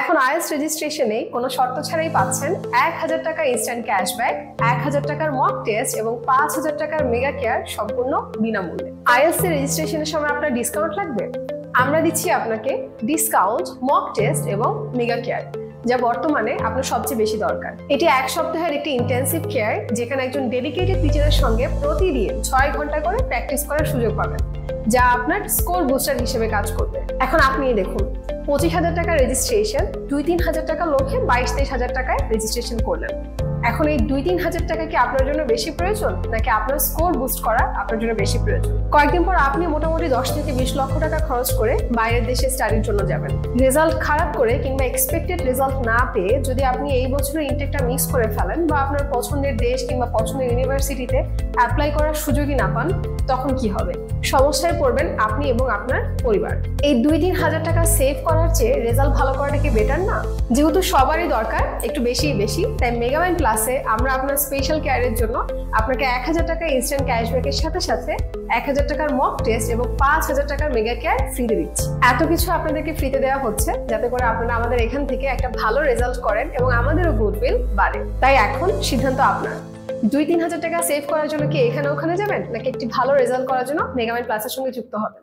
এখন আইএলটিএস রেজিস্ট্রেশনে কোনো শর্ত ছাড়াই পাচ্ছেন 1000 টাকা ইনস্ট্যান্ট ক্যাশব্যাক, 1000 টাকার মক টেস্ট এবং 5000 টাকার মেগা কেয়ার সম্পূর্ণ বিনামূল্যে। আইএলটিএস এর রেজিস্ট্রেশনের সময় আপনার ডিসকাউন্ট লাগবে? আমরা দিচ্ছি আপনাকে ডিসকাউন্ট, মক টেস্ট এবং মেগা কেয়ার, যা বর্তমানে আপনার সবচেয়ে বেশি দরকার। এটি 1 সপ্তাহের একটি ইন্টেন্সিভ কেয়ার, যেখানে একজন ডেডিকেটেড টিচারের সঙ্গে প্রতিদিন 6 ঘন্টা করে প্র্যাকটিস করার সুযোগ পাবেন, যা আপনার স্কোর বুস্টার হিসেবে কাজ করবে। এখন আপনিই দেখুন, 25,000 টাকা রেজিস্ট্রেশন, 2-3 হাজার টাকা লোকে 22-23 হাজার টাকায় রেজিস্ট্রেশন করলেন। এখন এই 2-3 হাজার টাকা কি আপনার জন্য বেশি প্রয়োজন, নাকি আপনার স্কোর বুস্ট করা আপনার জন্য বেশি প্রয়োজন? কয়েকদিন পর আপনি মোটামুটি 10 থেকে 20 লক্ষ টাকা খরচ করে বাইরের দেশে স্টাডির জন্য যাবেন। রেজাল্ট খারাপ করে কিংবা এক্সপেক্টেড রেজাল্ট না পেয়ে যদি আপনি এই বছরের ইনটেকটা মিস করে ফেলেন বা আপনার পছন্দের দেশ কিংবা পছন্দের ইউনিভার্সিটিতে অ্যাপ্লাই করার সুযোগই না পান, তখন কি হবে? সমস্যায় পড়বেন আপনি এবং আপনার পরিবার। এই 2-3 হাজার টাকা সেভ করার চেয়ে রেজাল্ট ভালো করাটা কি বেটার না? যেহেতু সবারই দরকার একটু বেশি, তাই মেগামাইন্ড প্লাসে আমরা আপনার স্পেশাল কেয়ারের জন্য আপনাকে 1000 টাকা ইনস্ট্যান্ট ক্যাশব্যাকের সাথে সাথে 1000 টাকার মক টেস্ট এবং 5000 টাকার মেগা কেয়ার ফ্রিতে দিচ্ছি। এত কিছু আপনাদেরকে ফ্রিতে দেওয়া হচ্ছে যাতে করে আপনারা আমাদের এখান থেকে একটা ভালো রেজাল্ট করেন এবং আমাদেরও গুডউইল বাড়ে। তাই এখন সিদ্ধান্ত আপনার। 2-3 হাজার টাকা সেভ করার জন্য কি এখানে ওখানে যাবেন, নাকি একটি ভালো রেজাল্ট করার জন্য মেগামাইন্ড প্লাসের সঙ্গে যুক্ত হবেন?